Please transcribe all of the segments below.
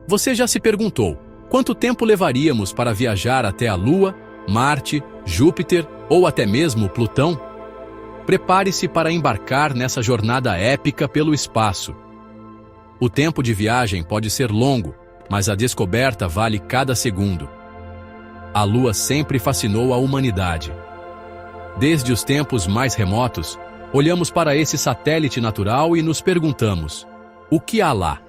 Você já se perguntou quanto tempo levaríamos para viajar até a Lua, Marte, Júpiter ou até mesmo Plutão? Prepare-se para embarcar nessa jornada épica pelo espaço. O tempo de viagem pode ser longo, mas a descoberta vale cada segundo. A Lua sempre fascinou a humanidade. Desde os tempos mais remotos, olhamos para esse satélite natural e nos perguntamos: o que há lá?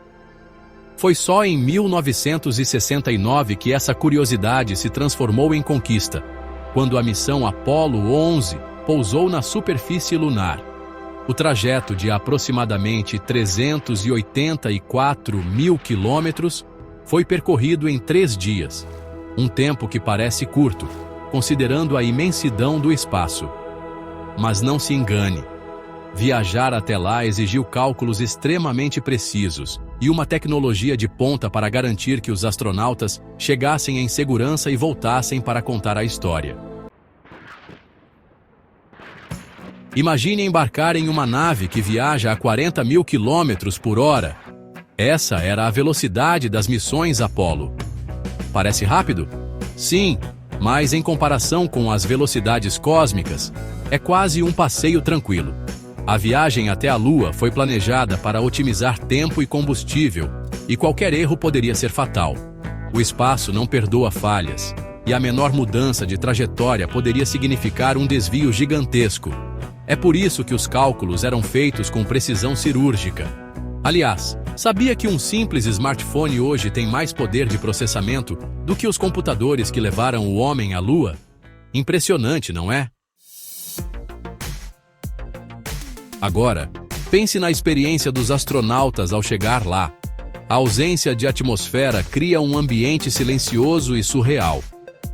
Foi só em 1969 que essa curiosidade se transformou em conquista, quando a missão Apollo 11 pousou na superfície lunar. O trajeto de aproximadamente 384 mil quilômetros foi percorrido em 3 dias, um tempo que parece curto, considerando a imensidão do espaço. Mas não se engane. Viajar até lá exigiu cálculos extremamente precisos e uma tecnologia de ponta para garantir que os astronautas chegassem em segurança e voltassem para contar a história. Imagine embarcar em uma nave que viaja a 40 mil quilômetros por hora. Essa era a velocidade das missões Apollo. Parece rápido? Sim, mas em comparação com as velocidades cósmicas, é quase um passeio tranquilo. A viagem até a Lua foi planejada para otimizar tempo e combustível, e qualquer erro poderia ser fatal. O espaço não perdoa falhas, e a menor mudança de trajetória poderia significar um desvio gigantesco. É por isso que os cálculos eram feitos com precisão cirúrgica. Aliás, sabia que um simples smartphone hoje tem mais poder de processamento do que os computadores que levaram o homem à Lua? Impressionante, não é? Agora, pense na experiência dos astronautas ao chegar lá. A ausência de atmosfera cria um ambiente silencioso e surreal,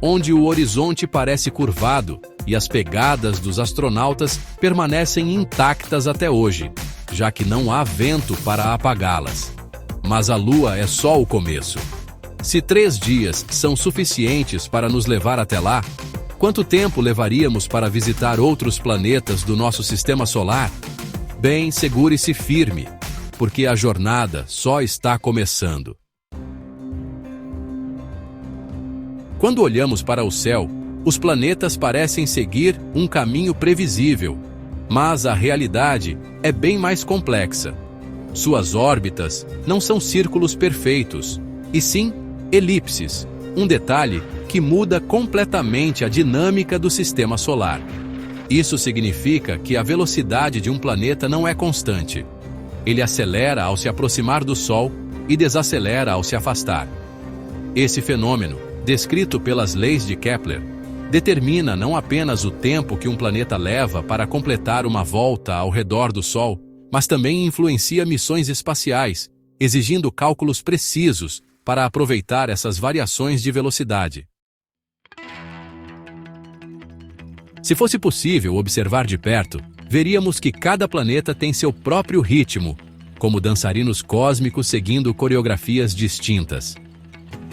onde o horizonte parece curvado e as pegadas dos astronautas permanecem intactas até hoje, já que não há vento para apagá-las. Mas a Lua é só o começo. Se 3 dias são suficientes para nos levar até lá, quanto tempo levaríamos para visitar outros planetas do nosso sistema solar? Bem, segure-se firme, porque a jornada só está começando. Quando olhamos para o céu, os planetas parecem seguir um caminho previsível, mas a realidade é bem mais complexa. Suas órbitas não são círculos perfeitos, e sim elipses, um detalhe que muda completamente a dinâmica do sistema solar. Isso significa que a velocidade de um planeta não é constante. Ele acelera ao se aproximar do Sol e desacelera ao se afastar. Esse fenômeno, descrito pelas leis de Kepler, determina não apenas o tempo que um planeta leva para completar uma volta ao redor do Sol, mas também influencia missões espaciais, exigindo cálculos precisos para aproveitar essas variações de velocidade. Se fosse possível observar de perto, veríamos que cada planeta tem seu próprio ritmo, como dançarinos cósmicos seguindo coreografias distintas.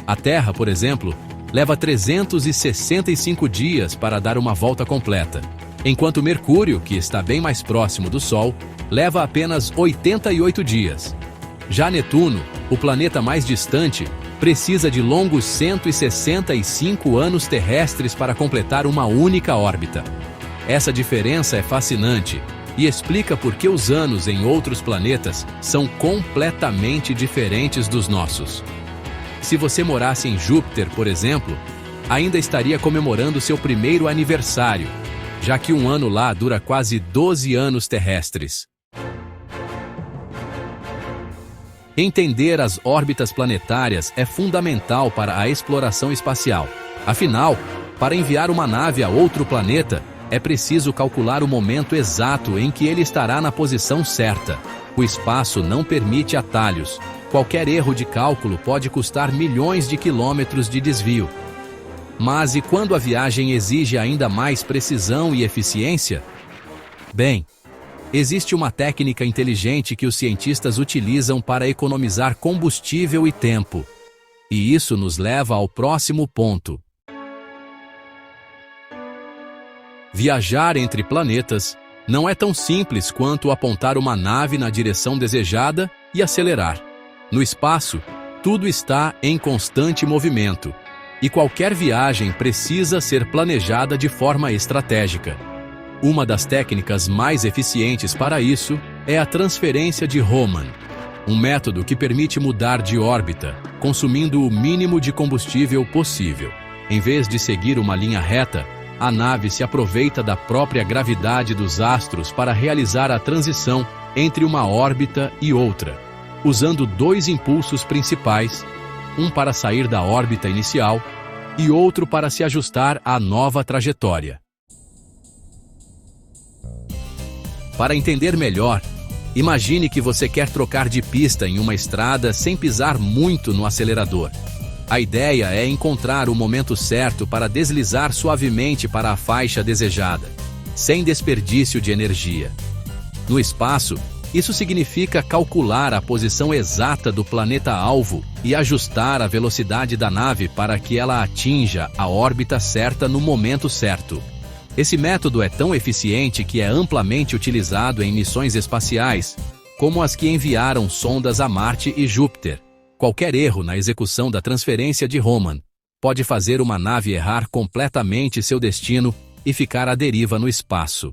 A Terra, por exemplo, leva 365 dias para dar uma volta completa, enquanto Mercúrio, que está bem mais próximo do Sol, leva apenas 88 dias. Já Netuno, o planeta mais distante, precisa de longos 165 anos terrestres para completar uma única órbita. Essa diferença é fascinante e explica por que os anos em outros planetas são completamente diferentes dos nossos. Se você morasse em Júpiter, por exemplo, ainda estaria comemorando seu primeiro aniversário, já que um ano lá dura quase 12 anos terrestres. Entender as órbitas planetárias é fundamental para a exploração espacial. Afinal, para enviar uma nave a outro planeta, é preciso calcular o momento exato em que ele estará na posição certa. O espaço não permite atalhos. Qualquer erro de cálculo pode custar milhões de quilômetros de desvio. Mas e quando a viagem exige ainda mais precisão e eficiência? Bem, existe uma técnica inteligente que os cientistas utilizam para economizar combustível e tempo. E isso nos leva ao próximo ponto. Viajar entre planetas não é tão simples quanto apontar uma nave na direção desejada e acelerar. No espaço, Tudo está em constante movimento, e qualquer viagem precisa ser planejada de forma estratégica. Uma das técnicas mais eficientes para isso é a transferência de Hohmann, um método que permite mudar de órbita, consumindo o mínimo de combustível possível. Em vez de seguir uma linha reta, a nave se aproveita da própria gravidade dos astros para realizar a transição entre uma órbita e outra, usando dois impulsos principais, um para sair da órbita inicial e outro para se ajustar à nova trajetória. Para entender melhor, imagine que você quer trocar de pista em uma estrada sem pisar muito no acelerador. A ideia é encontrar o momento certo para deslizar suavemente para a faixa desejada, sem desperdício de energia. No espaço, isso significa calcular a posição exata do planeta-alvo e ajustar a velocidade da nave para que ela atinja a órbita certa no momento certo. Esse método é tão eficiente que é amplamente utilizado em missões espaciais, como as que enviaram sondas a Marte e Júpiter. Qualquer erro na execução da transferência de Hohmann pode fazer uma nave errar completamente seu destino e ficar à deriva no espaço.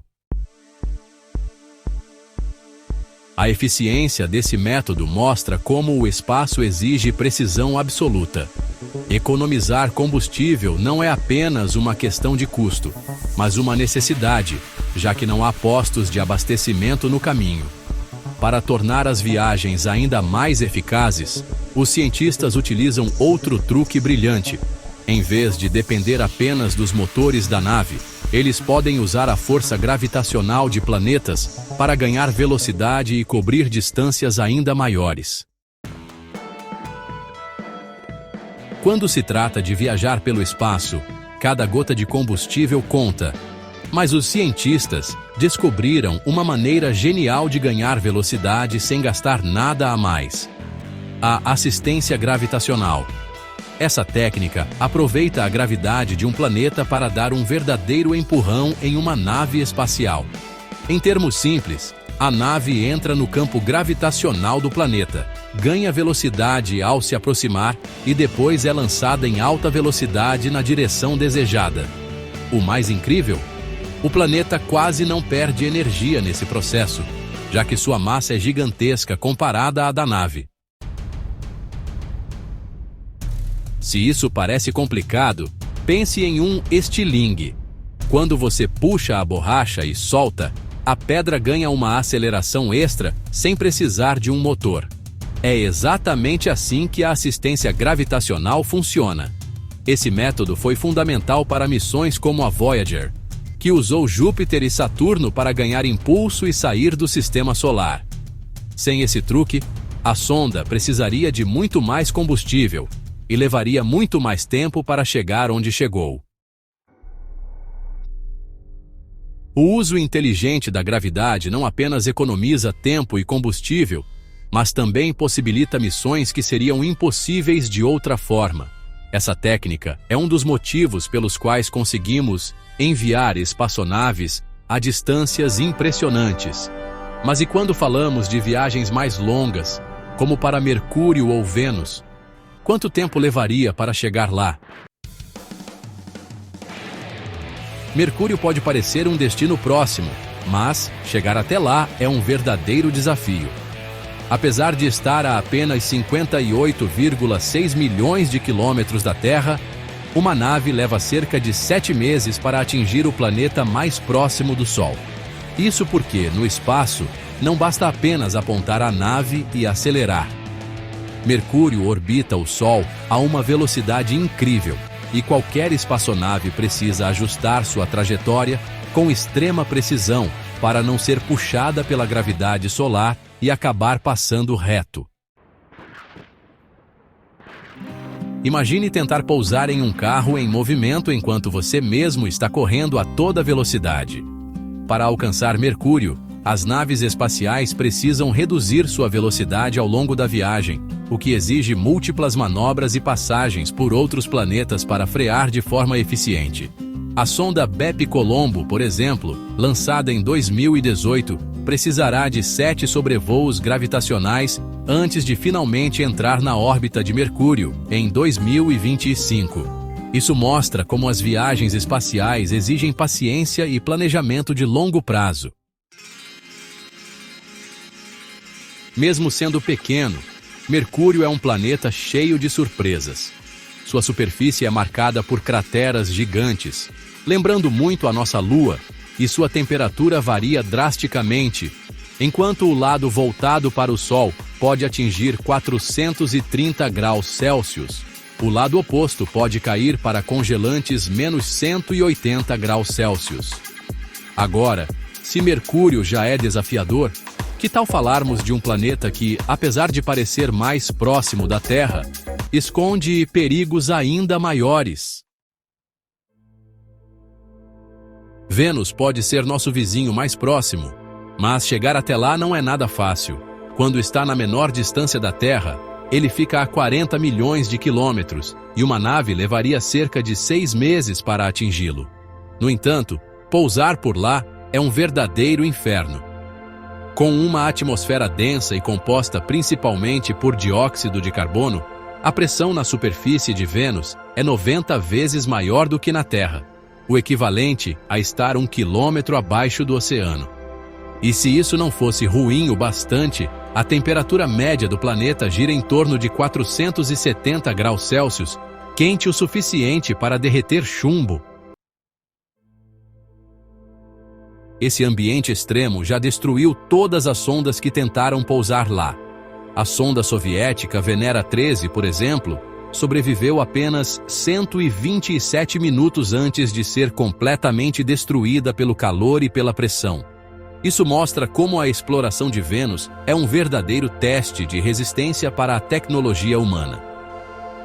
A eficiência desse método mostra como o espaço exige precisão absoluta. Economizar combustível não é apenas uma questão de custo, mas uma necessidade, já que não há postos de abastecimento no caminho. Para tornar as viagens ainda mais eficazes, os cientistas utilizam outro truque brilhante. Em vez de depender apenas dos motores da nave, eles podem usar a força gravitacional de planetas para ganhar velocidade e cobrir distâncias ainda maiores. Quando se trata de viajar pelo espaço, cada gota de combustível conta. Mas os cientistas descobriram uma maneira genial de ganhar velocidade sem gastar nada a mais: a assistência gravitacional. Essa técnica aproveita a gravidade de um planeta para dar um verdadeiro empurrão em uma nave espacial. Em termos simples, a nave entra no campo gravitacional do planeta, ganha velocidade ao se aproximar e depois é lançada em alta velocidade na direção desejada. O mais incrível? O planeta quase não perde energia nesse processo, já que sua massa é gigantesca comparada à da nave. Se isso parece complicado, pense em um estilingue. Quando você puxa a borracha e solta, a pedra ganha uma aceleração extra sem precisar de um motor. É exatamente assim que a assistência gravitacional funciona. Esse método foi fundamental para missões como a Voyager, que usou Júpiter e Saturno para ganhar impulso e sair do sistema solar. Sem esse truque, a sonda precisaria de muito mais combustível e levaria muito mais tempo para chegar onde chegou. O uso inteligente da gravidade não apenas economiza tempo e combustível, mas também possibilita missões que seriam impossíveis de outra forma. Essa técnica é um dos motivos pelos quais conseguimos enviar espaçonaves a distâncias impressionantes. Mas e quando falamos de viagens mais longas, como para Mercúrio ou Vênus? Quanto tempo levaria para chegar lá? Mercúrio pode parecer um destino próximo, mas chegar até lá é um verdadeiro desafio. Apesar de estar a apenas 58,6 milhões de quilômetros da Terra, uma nave leva cerca de 7 meses para atingir o planeta mais próximo do Sol. Isso porque, no espaço, não basta apenas apontar a nave e acelerar. Mercúrio orbita o Sol a uma velocidade incrível, e qualquer espaçonave precisa ajustar sua trajetória com extrema precisão para não ser puxada pela gravidade solar e acabar passando reto. Imagine tentar pousar em um carro em movimento enquanto você mesmo está correndo a toda velocidade. Para alcançar Mercúrio, as naves espaciais precisam reduzir sua velocidade ao longo da viagem, o que exige múltiplas manobras e passagens por outros planetas para frear de forma eficiente. A sonda Bepi Colombo, por exemplo, lançada em 2018, precisará de 7 sobrevoos gravitacionais antes de finalmente entrar na órbita de Mercúrio, em 2025. Isso mostra como as viagens espaciais exigem paciência e planejamento de longo prazo. Mesmo sendo pequeno, Mercúrio é um planeta cheio de surpresas. Sua superfície é marcada por crateras gigantes, lembrando muito a nossa Lua, e sua temperatura varia drasticamente, enquanto o lado voltado para o Sol pode atingir 430 graus Celsius. O lado oposto pode cair para congelantes menos 180 graus Celsius. Agora, se Mercúrio já é desafiador, que tal falarmos de um planeta que, apesar de parecer mais próximo da Terra, esconde perigos ainda maiores? Vênus pode ser nosso vizinho mais próximo, mas chegar até lá não é nada fácil. Quando está na menor distância da Terra, ele fica a 40 milhões de quilômetros e uma nave levaria cerca de 6 meses para atingi-lo. No entanto, pousar por lá é um verdadeiro inferno. Com uma atmosfera densa e composta principalmente por dióxido de carbono, a pressão na superfície de Vênus é 90 vezes maior do que na Terra, o equivalente a estar 1 quilômetro abaixo do oceano. E se isso não fosse ruim o bastante, a temperatura média do planeta gira em torno de 470 graus Celsius, quente o suficiente para derreter chumbo. Esse ambiente extremo já destruiu todas as sondas que tentaram pousar lá. A sonda soviética Venera 13, por exemplo, sobreviveu apenas 127 minutos antes de ser completamente destruída pelo calor e pela pressão. Isso mostra como a exploração de Vênus é um verdadeiro teste de resistência para a tecnologia humana.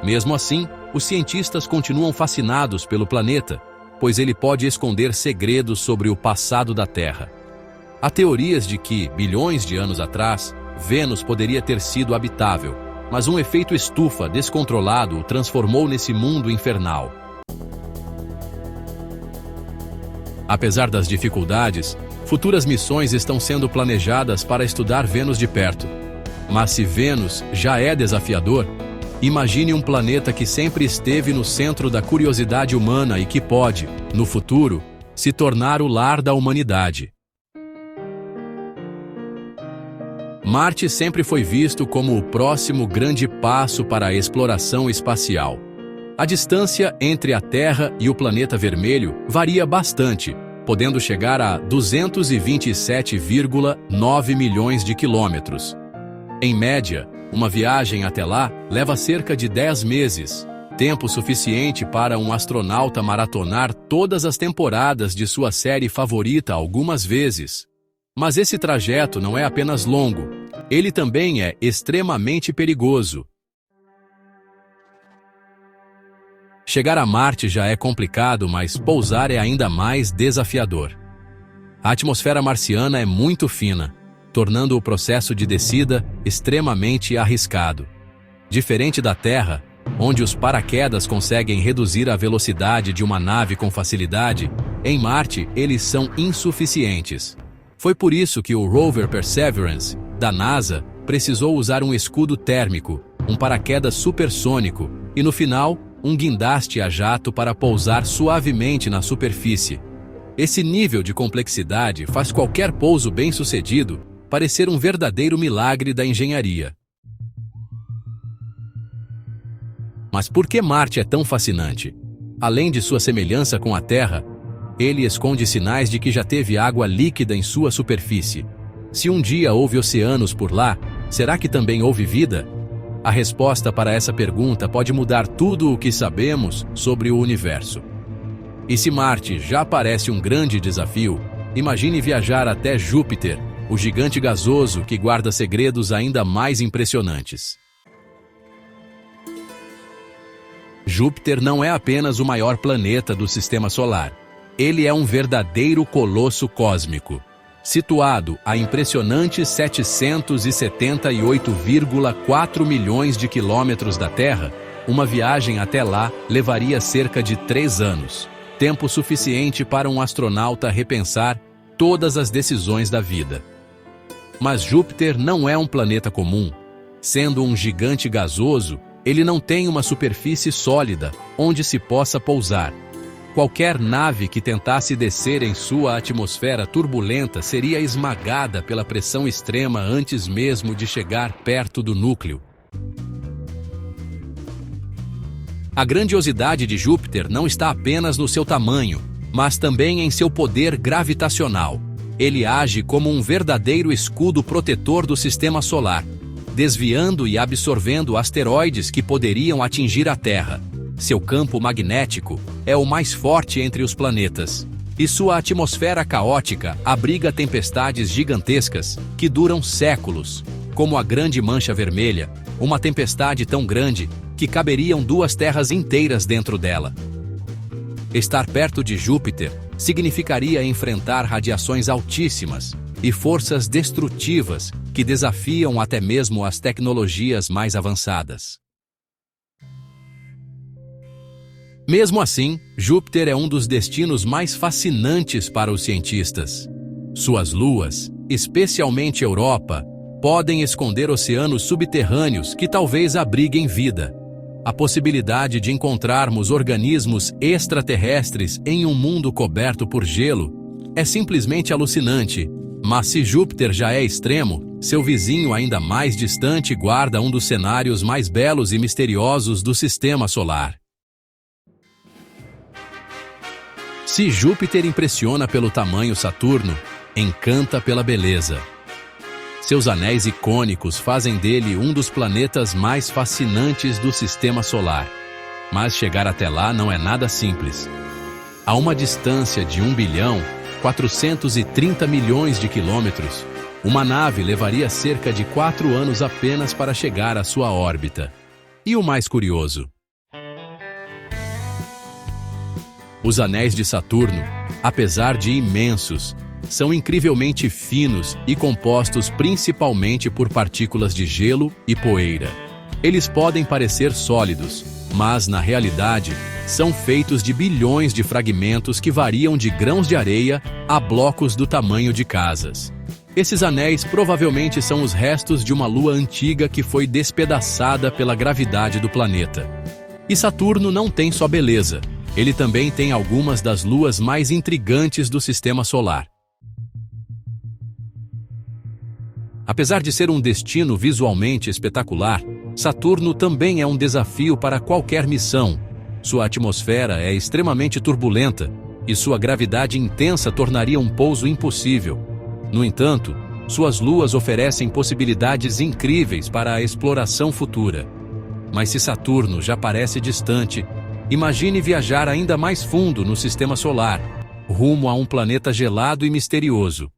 Mesmo assim, os cientistas continuam fascinados pelo planeta, pois ele pode esconder segredos sobre o passado da Terra. Há teorias de que, bilhões de anos atrás, Vênus poderia ter sido habitável, mas um efeito estufa descontrolado o transformou nesse mundo infernal. Apesar das dificuldades, futuras missões estão sendo planejadas para estudar Vênus de perto. Mas se Vênus já é desafiador, imagine um planeta que sempre esteve no centro da curiosidade humana e que pode, no futuro, se tornar o lar da humanidade. Marte sempre foi visto como o próximo grande passo para a exploração espacial. A distância entre a Terra e o planeta vermelho varia bastante, podendo chegar a 227,9 milhões de quilômetros. Em média, uma viagem até lá leva cerca de 10 meses, tempo suficiente para um astronauta maratonar todas as temporadas de sua série favorita algumas vezes. Mas esse trajeto não é apenas longo, ele também é extremamente perigoso. Chegar a Marte já é complicado, mas pousar é ainda mais desafiador. A atmosfera marciana é muito fina, tornando o processo de descida extremamente arriscado. Diferente da Terra, onde os paraquedas conseguem reduzir a velocidade de uma nave com facilidade, em Marte eles são insuficientes. Foi por isso que o rover Perseverance, da NASA, precisou usar um escudo térmico, um paraquedas supersônico e, no final, um guindaste a jato para pousar suavemente na superfície. Esse nível de complexidade faz qualquer pouso bem-sucedido parecer um verdadeiro milagre da engenharia. Mas por que Marte é tão fascinante? Além de sua semelhança com a Terra, ele esconde sinais de que já teve água líquida em sua superfície. Se um dia houve oceanos por lá, será que também houve vida? A resposta para essa pergunta pode mudar tudo o que sabemos sobre o universo. E se Marte já parece um grande desafio, imagine viajar até Júpiter, o gigante gasoso que guarda segredos ainda mais impressionantes. Júpiter não é apenas o maior planeta do Sistema Solar. Ele é um verdadeiro colosso cósmico. Situado a impressionantes 778,4 milhões de quilômetros da Terra, uma viagem até lá levaria cerca de 3 anos, tempo suficiente para um astronauta repensar todas as decisões da vida. Mas Júpiter não é um planeta comum. Sendo um gigante gasoso, ele não tem uma superfície sólida onde se possa pousar. Qualquer nave que tentasse descer em sua atmosfera turbulenta seria esmagada pela pressão extrema antes mesmo de chegar perto do núcleo. A grandiosidade de Júpiter não está apenas no seu tamanho, mas também em seu poder gravitacional. Ele age como um verdadeiro escudo protetor do sistema solar, desviando e absorvendo asteroides que poderiam atingir a Terra. Seu campo magnético é o mais forte entre os planetas, e sua atmosfera caótica abriga tempestades gigantescas que duram séculos, como a Grande Mancha Vermelha, uma tempestade tão grande que caberiam 2 terras inteiras dentro dela. Estar perto de Júpiter significaria enfrentar radiações altíssimas e forças destrutivas que desafiam até mesmo as tecnologias mais avançadas. Mesmo assim, Júpiter é um dos destinos mais fascinantes para os cientistas. Suas luas, especialmente Europa, podem esconder oceanos subterrâneos que talvez abriguem vida. A possibilidade de encontrarmos organismos extraterrestres em um mundo coberto por gelo é simplesmente alucinante. Mas se Júpiter já é extremo, seu vizinho ainda mais distante guarda um dos cenários mais belos e misteriosos do sistema solar. Se Júpiter impressiona pelo tamanho, Saturno encanta pela beleza. Seus anéis icônicos fazem dele um dos planetas mais fascinantes do sistema solar. Mas chegar até lá não é nada simples. A uma distância de 1.430 bilhões de quilômetros, uma nave levaria cerca de 4 anos apenas para chegar à sua órbita. E o mais curioso: os anéis de Saturno, apesar de imensos, são incrivelmente finos e compostos principalmente por partículas de gelo e poeira. Eles podem parecer sólidos, mas na realidade são feitos de bilhões de fragmentos que variam de grãos de areia a blocos do tamanho de casas. Esses anéis provavelmente são os restos de uma lua antiga que foi despedaçada pela gravidade do planeta. E Saturno não tem só beleza. Ele também tem algumas das luas mais intrigantes do sistema solar. Apesar de ser um destino visualmente espetacular, Saturno também é um desafio para qualquer missão. Sua atmosfera é extremamente turbulenta e sua gravidade intensa tornaria um pouso impossível. No entanto, suas luas oferecem possibilidades incríveis para a exploração futura. Mas se Saturno já parece distante, imagine viajar ainda mais fundo no sistema solar, rumo a um planeta gelado e misterioso.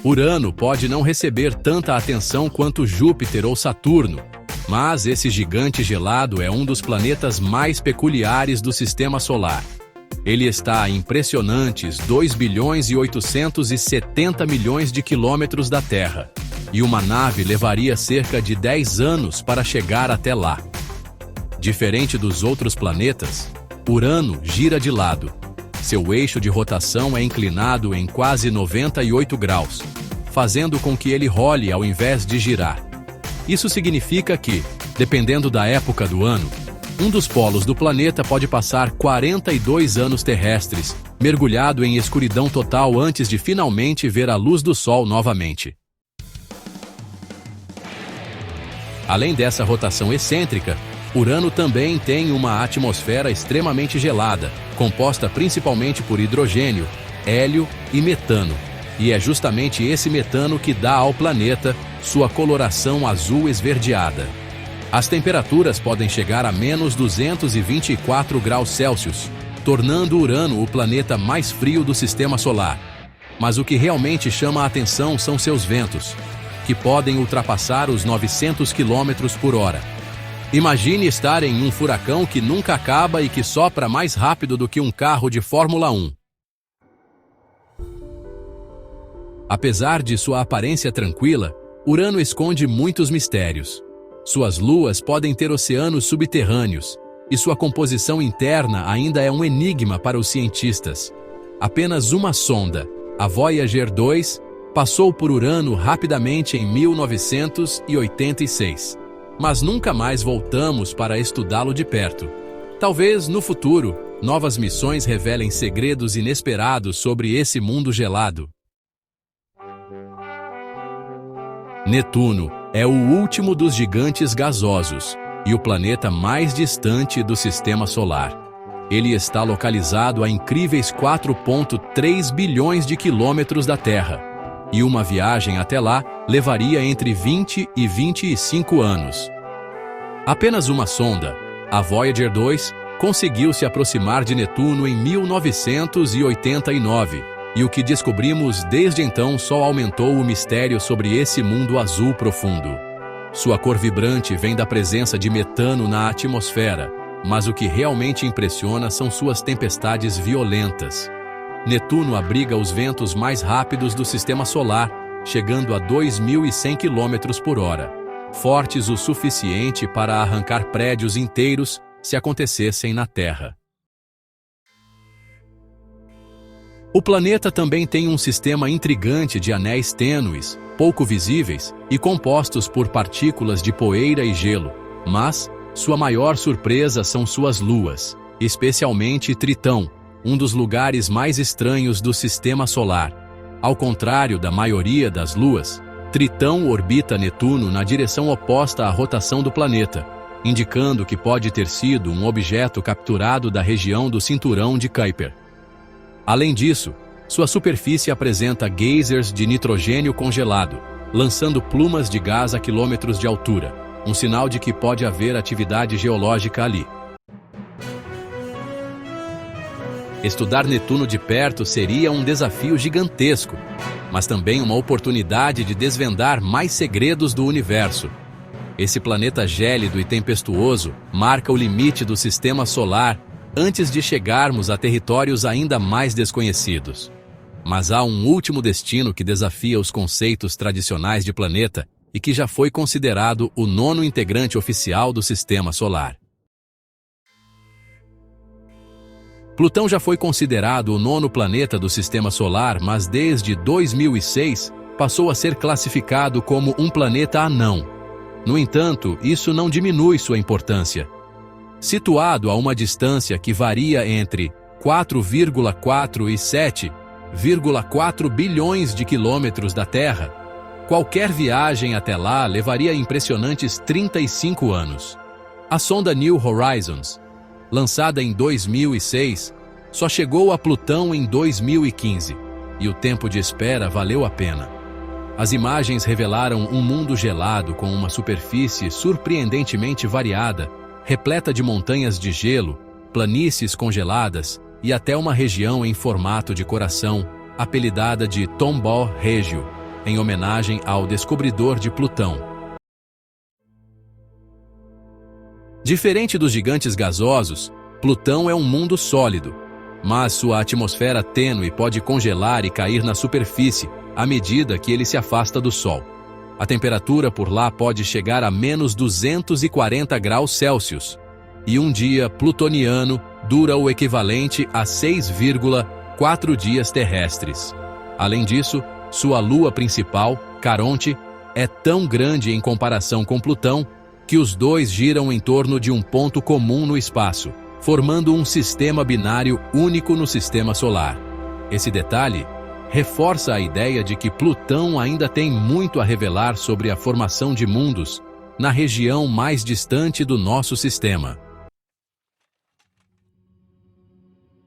Urano pode não receber tanta atenção quanto Júpiter ou Saturno, mas esse gigante gelado é um dos planetas mais peculiares do sistema solar. Ele está a impressionantes 2.870 bilhões de quilômetros da Terra, e uma nave levaria cerca de 10 anos para chegar até lá. Diferente dos outros planetas, Urano gira de lado. Seu eixo de rotação é inclinado em quase 98 graus, fazendo com que ele role ao invés de girar. Isso significa que, dependendo da época do ano, um dos polos do planeta pode passar 42 anos terrestres, mergulhado em escuridão total antes de finalmente ver a luz do Sol novamente. Além dessa rotação excêntrica, Urano também tem uma atmosfera extremamente gelada, composta principalmente por hidrogênio, hélio e metano. E é justamente esse metano que dá ao planeta sua coloração azul esverdeada. As temperaturas podem chegar a menos 224 graus Celsius, tornando Urano o planeta mais frio do sistema solar. Mas o que realmente chama a atenção são seus ventos, que podem ultrapassar os 900 km por hora. Imagine estar em um furacão que nunca acaba e que sopra mais rápido do que um carro de Fórmula 1. Apesar de sua aparência tranquila, Urano esconde muitos mistérios. Suas luas podem ter oceanos subterrâneos, e sua composição interna ainda é um enigma para os cientistas. Apenas uma sonda, A Voyager 2 passou por Urano rapidamente em 1986, mas nunca mais voltamos para estudá-lo de perto. Talvez, no futuro, novas missões revelem segredos inesperados sobre esse mundo gelado. Netuno é o último dos gigantes gasosos e o planeta mais distante do Sistema Solar. Ele está localizado a incríveis 4,3 bilhões de quilômetros da Terra, e uma viagem até lá levaria entre 20 e 25 anos. Apenas uma sonda, a Voyager 2, conseguiu se aproximar de Netuno em 1989, e o que descobrimos desde então só aumentou o mistério sobre esse mundo azul profundo. Sua cor vibrante vem da presença de metano na atmosfera, mas o que realmente impressiona são suas tempestades violentas. Netuno abriga os ventos mais rápidos do Sistema Solar, chegando a 2.100 km por hora, fortes o suficiente para arrancar prédios inteiros se acontecessem na Terra. O planeta também tem um sistema intrigante de anéis tênues, pouco visíveis e compostos por partículas de poeira e gelo, mas sua maior surpresa são suas luas, especialmente Tritão, um dos lugares mais estranhos do Sistema Solar. Ao contrário da maioria das luas, Tritão orbita Netuno na direção oposta à rotação do planeta, indicando que pode ter sido um objeto capturado da região do cinturão de Kuiper. Além disso, sua superfície apresenta geysers de nitrogênio congelado, lançando plumas de gás a quilômetros de altura, um sinal de que pode haver atividade geológica ali. Estudar Netuno de perto seria um desafio gigantesco, mas também uma oportunidade de desvendar mais segredos do universo. Esse planeta gélido e tempestuoso marca o limite do Sistema Solar antes de chegarmos a territórios ainda mais desconhecidos. Mas há um último destino que desafia os conceitos tradicionais de planeta e que já foi considerado o 9º integrante oficial do Sistema Solar. Plutão já foi considerado o 9º planeta do Sistema Solar, mas desde 2006 passou a ser classificado como um planeta anão. No entanto, isso não diminui sua importância. Situado a uma distância que varia entre 4,4 e 7,4 bilhões de quilômetros da Terra, qualquer viagem até lá levaria impressionantes 35 anos. A sonda New Horizons, lançada em 2006, só chegou a Plutão em 2015, e o tempo de espera valeu a pena. As imagens revelaram um mundo gelado com uma superfície surpreendentemente variada, repleta de montanhas de gelo, planícies congeladas e até uma região em formato de coração, apelidada de Tomball Regio, em homenagem ao descobridor de Plutão. Diferente dos gigantes gasosos, Plutão é um mundo sólido, mas sua atmosfera tênue pode congelar e cair na superfície à medida que ele se afasta do Sol. A temperatura por lá pode chegar a menos 240 graus Celsius, e um dia plutoniano dura o equivalente a 6,4 dias terrestres. Além disso, sua lua principal, Caronte, é tão grande em comparação com Plutão que os dois giram em torno de um ponto comum no espaço, formando um sistema binário único no Sistema Solar. Esse detalhe reforça a ideia de que Plutão ainda tem muito a revelar sobre a formação de mundos na região mais distante do nosso sistema.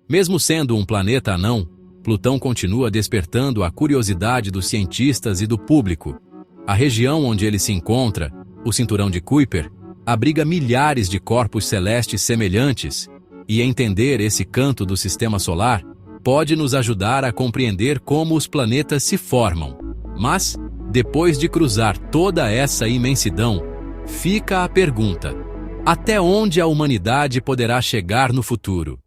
Mesmo sendo um planeta anão, Plutão continua despertando a curiosidade dos cientistas e do público. A região onde ele se encontra, o cinturão de Kuiper, abriga milhares de corpos celestes semelhantes, e entender esse canto do Sistema Solar pode nos ajudar a compreender como os planetas se formam. Mas, depois de cruzar toda essa imensidão, fica a pergunta: até onde a humanidade poderá chegar no futuro?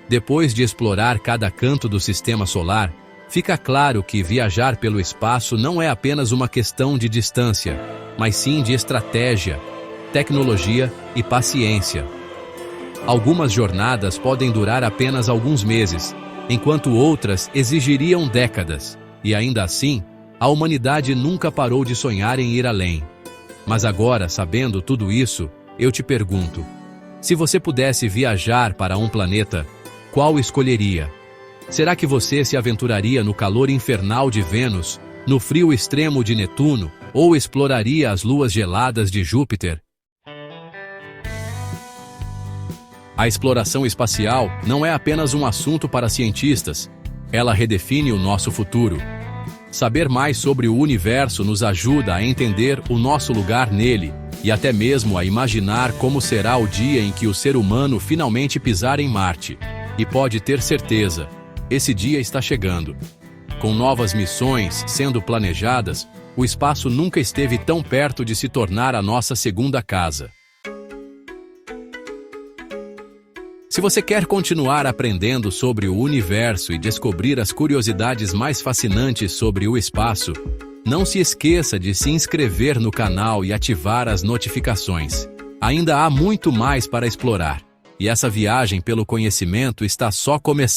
Depois de explorar cada canto do Sistema Solar, fica claro que viajar pelo espaço não é apenas uma questão de distância, mas sim de estratégia, tecnologia e paciência. Algumas jornadas podem durar apenas alguns meses, enquanto outras exigiriam décadas. E ainda assim, a humanidade nunca parou de sonhar em ir além. Mas agora, sabendo tudo isso, eu te pergunto: se você pudesse viajar para um planeta, qual escolheria? Será que você se aventuraria no calor infernal de Vênus, no frio extremo de Netuno, ou exploraria as luas geladas de Júpiter? A exploração espacial não é apenas um assunto para cientistas, ela redefine o nosso futuro. Saber mais sobre o universo nos ajuda a entender o nosso lugar nele e até mesmo a imaginar como será o dia em que o ser humano finalmente pisar em Marte. E pode ter certeza, esse dia está chegando. Com novas missões sendo planejadas, o espaço nunca esteve tão perto de se tornar a nossa segunda casa. Se você quer continuar aprendendo sobre o universo e descobrir as curiosidades mais fascinantes sobre o espaço, não se esqueça de se inscrever no canal e ativar as notificações. Ainda há muito mais para explorar, e essa viagem pelo conhecimento está só começando.